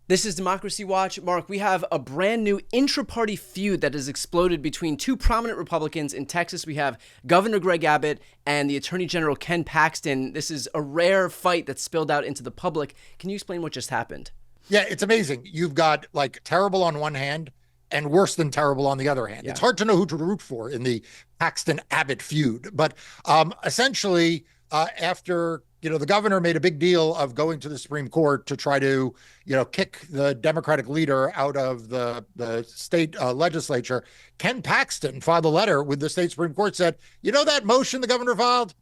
This is Democracy Watch. Mark, we have a brand new intra-party feud that has exploded between two prominent Republicans in Texas. We have Governor Greg Abbott and the Attorney General Ken Paxton. This is a rare fight that spilled out into the public. Can you explain what just happened? Yeah, it's amazing. You've got like terrible on one hand and worse than terrible on the other hand. Yeah. It's hard to know who to root for in the Paxton-Abbott feud. But essentially, after the governor made a big deal of going to the Supreme Court to try to, kick the Democratic leader out of the state legislature, Ken Paxton filed a letter with the state Supreme Court, said, that motion the governor filed?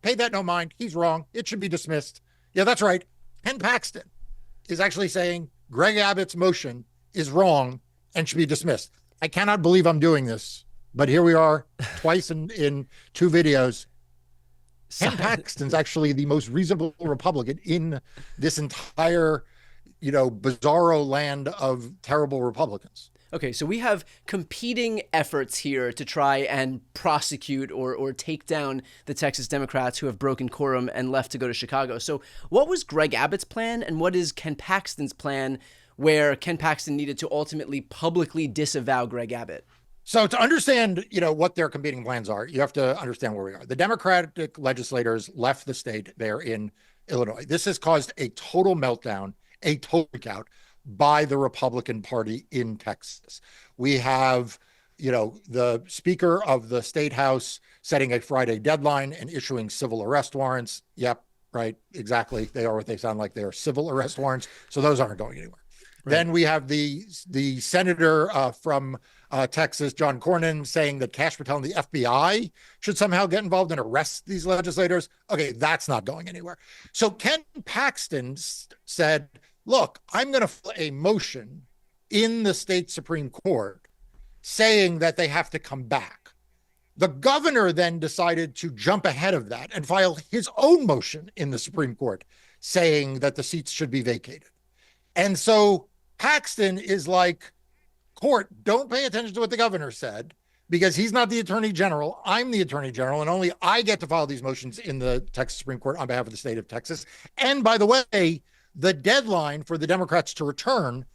Pay that no mind. He's wrong. It should be dismissed. Yeah, that's right. Ken Paxton is actually saying Greg Abbott's motion is wrong and should be dismissed. I cannot believe I'm doing this, but here we are twice in two videos. Ken Paxton's actually the most reasonable Republican in this entire, bizarro land of terrible Republicans. Okay, so we have competing efforts here to try and prosecute or take down the Texas Democrats who have broken quorum and left to go to Chicago. So what was Greg Abbott's plan and what is Ken Paxton's plan, where Ken Paxton needed to ultimately publicly disavow Greg Abbott? So to understand, what their competing plans are, you have to understand where we are. The Democratic legislators left the state. They're in Illinois. This has caused a total meltdown, a total freakout by the Republican Party in Texas. We have, the Speaker of the State House setting a Friday deadline and issuing civil arrest warrants. Yep, right, exactly. They are what they sound like. They are civil arrest warrants. So those aren't going anywhere. Right. Then we have the senator from Texas, John Cornyn, saying that Kash Patel and the FBI should somehow get involved and arrest these legislators. Okay, that's not going anywhere. So Ken Paxton said, look, I'm going to file a motion in the state Supreme Court saying that they have to come back. The governor then decided to jump ahead of that and file his own motion in the Supreme Court saying that the seats should be vacated. And so Paxton is like, court, don't pay attention to what the governor said because he's not the attorney general. I'm the attorney general, and only I get to file these motions in the Texas Supreme Court on behalf of the state of Texas. And by the way, the deadline for the Democrats to return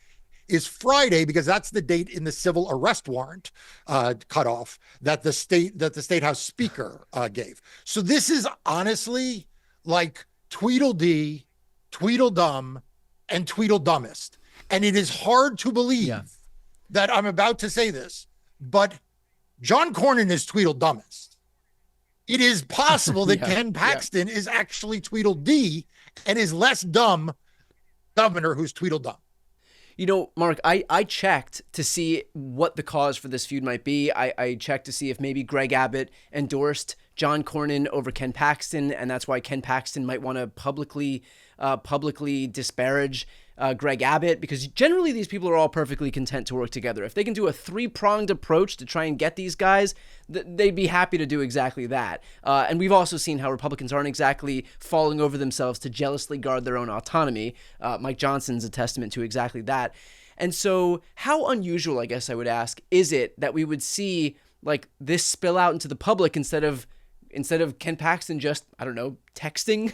is Friday because that's the date in the civil arrest warrant cutoff that the state house speaker gave. So this is honestly like Tweedledee, Tweedledum, and Tweedledumbest. And it is hard to believe that I'm about to say this, but John Cornyn is Tweedledumbest. It is possible that Ken Paxton is actually Tweedledee and is less dumb governor who's Tweedledum. Mark, I checked to see what the cause for this feud might be. I checked to see if maybe Greg Abbott endorsed John Cornyn over Ken Paxton, and that's why Ken Paxton might want to publicly disparage Greg Abbott, because generally these people are all perfectly content to work together. If they can do a three-pronged approach to try and get these guys, they'd be happy to do exactly that. And we've also seen how Republicans aren't exactly falling over themselves to jealously guard their own autonomy. Mike Johnson's a testament to exactly that. And so how unusual, I guess I would ask, is it that we would see like this spill out into the public instead of Ken Paxton just, I don't know, texting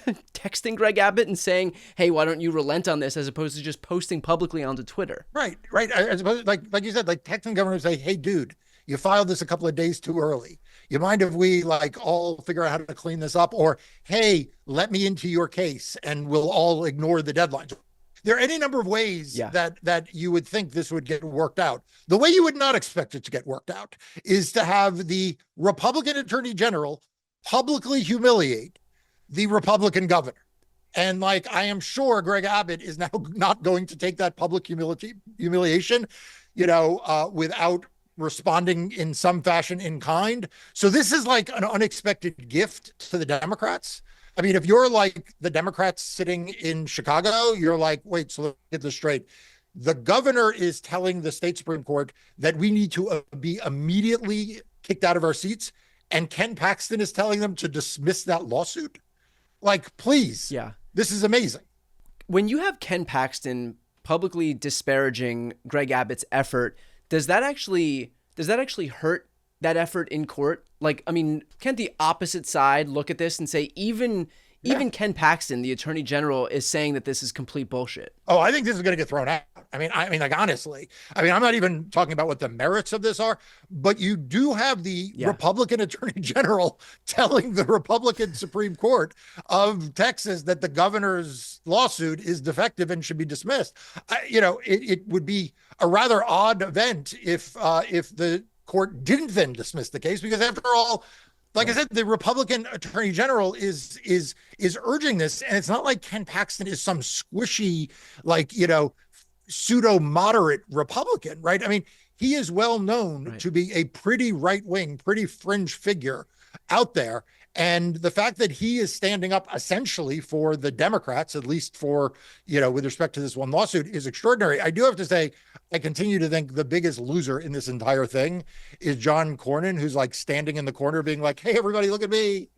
Greg Abbott and saying, hey, why don't you relent on this, as opposed to just posting publicly onto Twitter? Right. I suppose, like you said, like texting governor and say, hey, dude, you filed this a couple of days too early. You mind if we all figure out how to clean this up? Or, hey, let me into your case and we'll all ignore the deadlines. There are any number of ways that you would think this would get worked out. The way you would not expect it to get worked out is to have the Republican Attorney General publicly humiliate the Republican governor. And I am sure Greg Abbott is now not going to take that public humiliation, without responding in some fashion in kind. So this is like an unexpected gift to the Democrats. I mean, if you're like the Democrats sitting in Chicago, you're like, wait, so let's get this straight. The governor is telling the state Supreme Court that we need to be immediately kicked out of our seats. And Ken Paxton is telling them to dismiss that lawsuit. Please. Yeah. This is amazing. When you have Ken Paxton publicly disparaging Greg Abbott's effort, does that actually hurt that effort in court? Can't the opposite side look at this and say, even Ken Paxton, the attorney general, is saying that this is complete bullshit? Oh, I think this is going to get thrown out. Like honestly, I'm not even talking about what the merits of this are, but you do have the Republican Attorney General telling the Republican Supreme Court of Texas that the governor's lawsuit is defective and should be dismissed. It would be a rather odd event if the court didn't then dismiss the case, because after all, like I said, the Republican Attorney General is urging this, and it's not like Ken Paxton is some squishy, pseudo moderate Republican, right? He is well known to be a pretty right wing, pretty fringe figure out there. And the fact that he is standing up essentially for the Democrats, at least for, with respect to this one lawsuit, is extraordinary. I do have to say, I continue to think the biggest loser in this entire thing is John Cornyn, who's like standing in the corner being like, hey, everybody, look at me.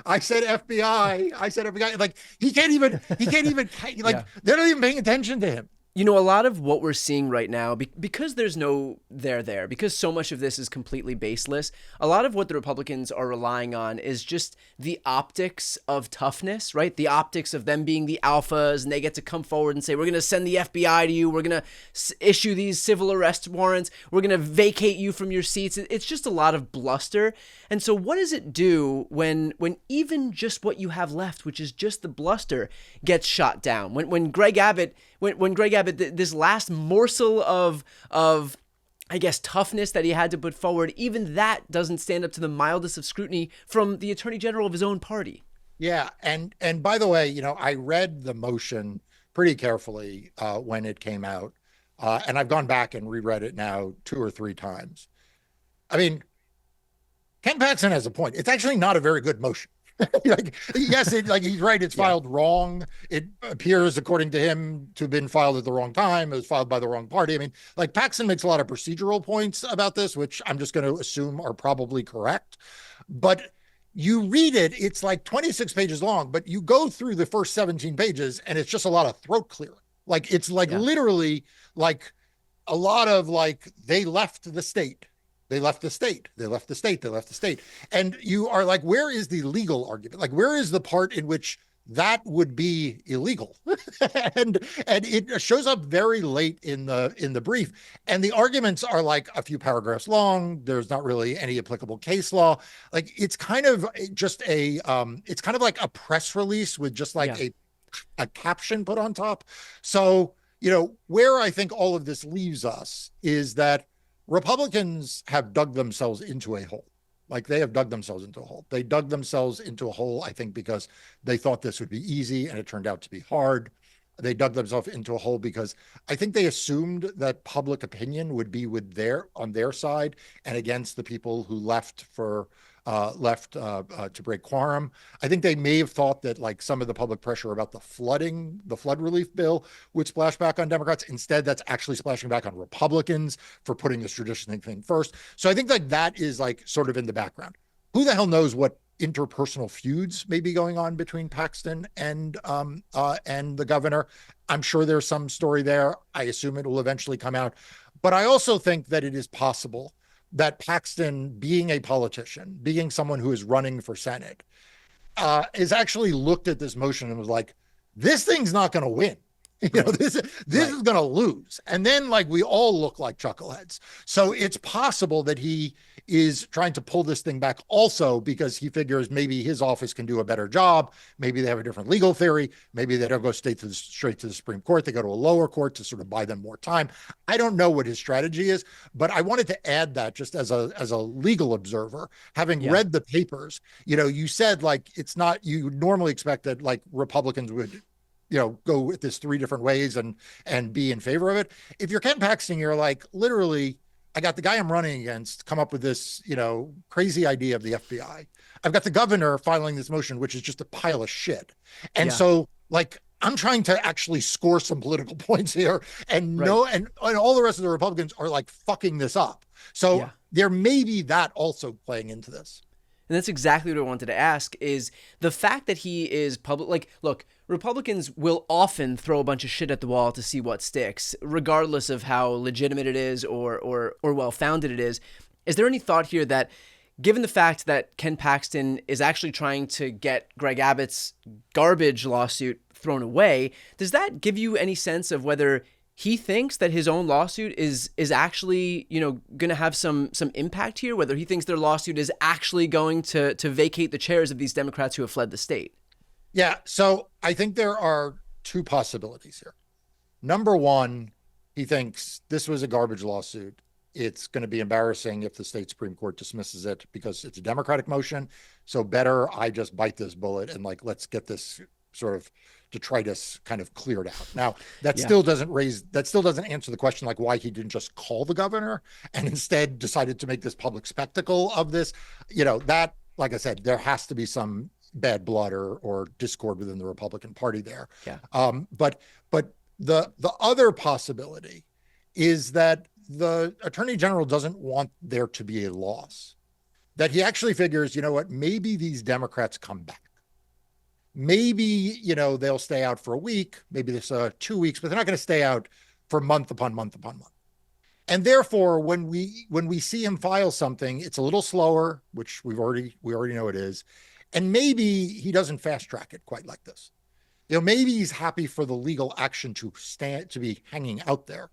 I said FBI. Like he can't even they're not even paying attention to him. A lot of what we're seeing right now, because there's no there, because so much of this is completely baseless, a lot of what the Republicans are relying on is just the optics of toughness, right? The optics of them being the alphas, and they get to come forward and say, we're going to send the FBI to you. We're going to issue these civil arrest warrants. We're going to vacate you from your seats. It's just a lot of bluster. And so what does it do when even just what you have left, which is just the bluster, gets shot down? When Greg Abbott, this last morsel of I guess toughness that he had to put forward, even that doesn't stand up to the mildest of scrutiny from the Attorney General of his own party. Yeah, and by the way, I read the motion pretty carefully when it came out, and I've gone back and reread it now 2 or 3 times. Ken Paxton has a point. It's actually not a very good motion. He's right. It's filed wrong. It appears, according to him, to have been filed at the wrong time. It was filed by the wrong party. Paxton makes a lot of procedural points about this, which I'm just going to assume are probably correct. But you read it, it's like 26 pages long, but you go through the first 17 pages and it's just a lot of throat clearing. Literally like a lot of they left the state. They left the state. And you are like, where is the legal argument? Where is the part in which that would be illegal? and it shows up very late in the brief. And the arguments are like a few paragraphs long. There's not really any applicable case law. It's kind of just it's kind of like a press release with just a caption put on top. So, where I think all of this leaves us is that Republicans have dug themselves into a hole. They have dug themselves into a hole. They dug themselves into a hole, I think, because they thought this would be easy and it turned out to be hard. They dug themselves into a hole because I think they assumed that public opinion would be on their side and against the people who left to break quorum. I think they may have thought that some of the public pressure about the flood relief bill would splash back on Democrats. Instead, that's actually splashing back on Republicans for putting this traditional thing first. So I think that is sort of in the background. Who the hell knows what interpersonal feuds may be going on between Paxton and the governor? I'm sure there's some story there. I assume it will eventually come out. But I also think that it is possible that Paxton, being a politician, being someone who is running for Senate, is actually looked at this motion and was like, this thing's not going to win. This is going to lose. And then we all look like chuckleheads. So it's possible that he is trying to pull this thing back also because he figures maybe his office can do a better job. Maybe they have a different legal theory. Maybe they don't go straight to the Supreme Court. They go to a lower court to sort of buy them more time. I don't know what his strategy is, but I wanted to add that just as a legal observer, having read the papers. You said it's not, you normally expect that Republicans would go with this 3 different ways and be in favor of it. If you're Ken Paxton, you're literally, I got the guy I'm running against come up with this, crazy idea of the FBI. I've got the governor filing this motion, which is just a pile of shit. And so I'm trying to actually score some political points here and and all the rest of the Republicans are fucking this up. So there may be that also playing into this. And that's exactly what I wanted to ask, is the fact that he is public. Look, Republicans will often throw a bunch of shit at the wall to see what sticks, regardless of how legitimate it is or well-founded it is. Is there any thought here that, given the fact that Ken Paxton is actually trying to get Greg Abbott's garbage lawsuit thrown away, does that give you any sense of whether he thinks that his own lawsuit is actually, going to have some impact here, whether he thinks their lawsuit is actually going to vacate the chairs of these Democrats who have fled the state. Yeah. So I think there are two possibilities here. Number one, he thinks this was a garbage lawsuit. It's going to be embarrassing if the state Supreme Court dismisses it because it's a Democratic motion. So better I just bite this bullet and let's get this sort of detritus kind of cleared out. Now, that still doesn't answer the question why he didn't just call the governor and instead decided to make this public spectacle of this. That, like I said, there has to be some bad blood or discord within the Republican Party there. Yeah. But the other possibility is that the Attorney General doesn't want there to be a loss, that he actually figures, maybe these Democrats come back. Maybe, they'll stay out for a week, maybe this 2 weeks, but they're not going to stay out for month upon month upon month. And therefore, when we see him file something, it's a little slower, which we already know it is. And maybe he doesn't fast track it quite like this. Maybe he's happy for the legal action to be hanging out there,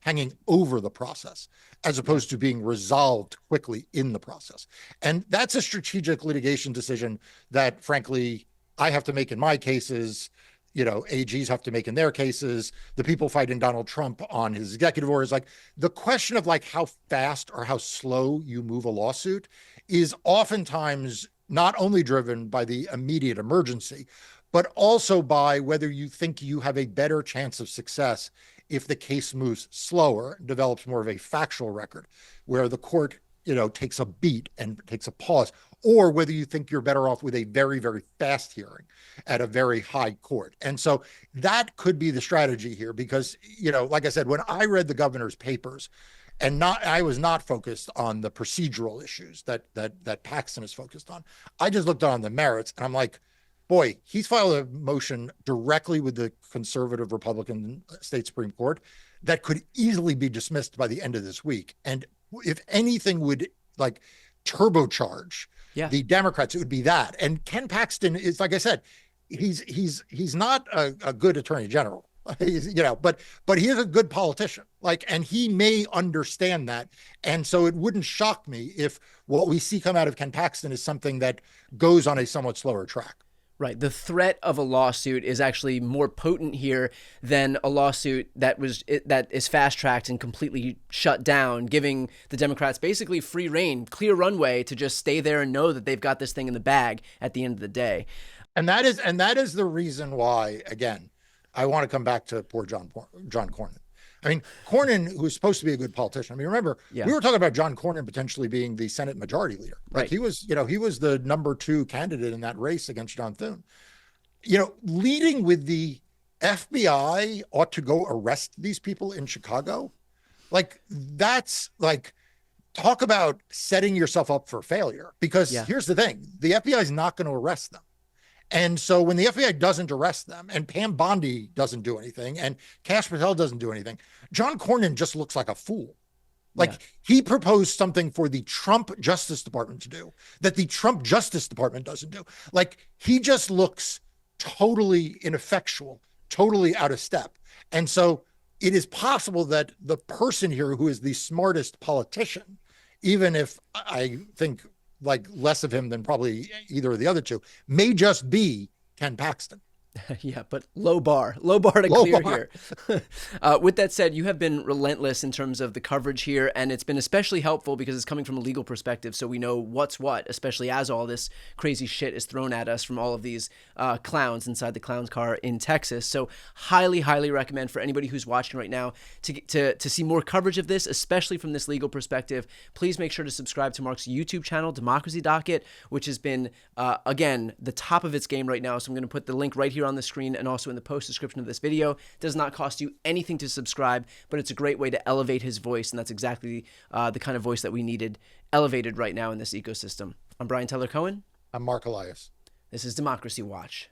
hanging over the process, as opposed to being resolved quickly in the process. And that's a strategic litigation decision that, frankly, I have to make in my cases. AGs have to make in their cases. The people fighting Donald Trump on his executive orders, the question of how fast or how slow you move a lawsuit is oftentimes not only driven by the immediate emergency, but also by whether you think you have a better chance of success if the case moves slower, develops more of a factual record where the court, takes a beat and takes a pause, or whether you think you're better off with a very, very fast hearing at a very high court. And so that could be the strategy here because, like I said, when I read the governor's papers, I was not focused on the procedural issues that Paxton is focused on. I just looked on the merits and I'm like, boy, he's filed a motion directly with the conservative Republican state Supreme Court that could easily be dismissed by the end of this week. And if anything would turbocharge the Democrats, it would be that. And Ken Paxton is, like I said, he's not a good attorney general, but he is a good politician. And he may understand that. And so it wouldn't shock me if what we see come out of Ken Paxton is something that goes on a somewhat slower track. Right. The threat of a lawsuit is actually more potent here than a lawsuit that is fast-tracked and completely shut down, giving the Democrats basically free reign, clear runway to just stay there and know that they've got this thing in the bag at the end of the day. And that is the reason why, again, I want to come back to poor John Cornyn. I mean, Cornyn, who's supposed to be a good politician. I mean, remember, we were talking about John Cornyn potentially being the Senate majority leader. Right. He was the number 2 candidate in that race against John Thune. Leading with the FBI ought to go arrest these people in Chicago. That's talk about setting yourself up for failure. Because here's the thing, the FBI is not going to arrest them. And so when the FBI doesn't arrest them and Pam Bondi doesn't do anything and Kash Patel doesn't do anything, John Cornyn just looks like a fool. He proposed something for the Trump Justice Department to do that the Trump Justice Department doesn't do. He just looks totally ineffectual, totally out of step. And so it is possible that the person here who is the smartest politician, even if I think less of him than probably either of the other two, may just be Ken Paxton. Yeah, but low bar to clear here. With that said, you have been relentless in terms of the coverage here, and it's been especially helpful because it's coming from a legal perspective, so we know what's what, especially as all this crazy shit is thrown at us from all of these clowns inside the clown's car in Texas. So highly, highly recommend for anybody who's watching right now to see more coverage of this, especially from this legal perspective. Please make sure to subscribe to Marc's YouTube channel, Democracy Docket, which has been, again, the top of its game right now. So I'm going to put the link right here on the screen and also in the post description of this video. It does not cost you anything to subscribe, but it's a great way to elevate his voice, and that's exactly the kind of voice that we needed elevated right now in this ecosystem. I'm Brian Tyler Cohen. I'm Marc Elias. This is Democracy Watch.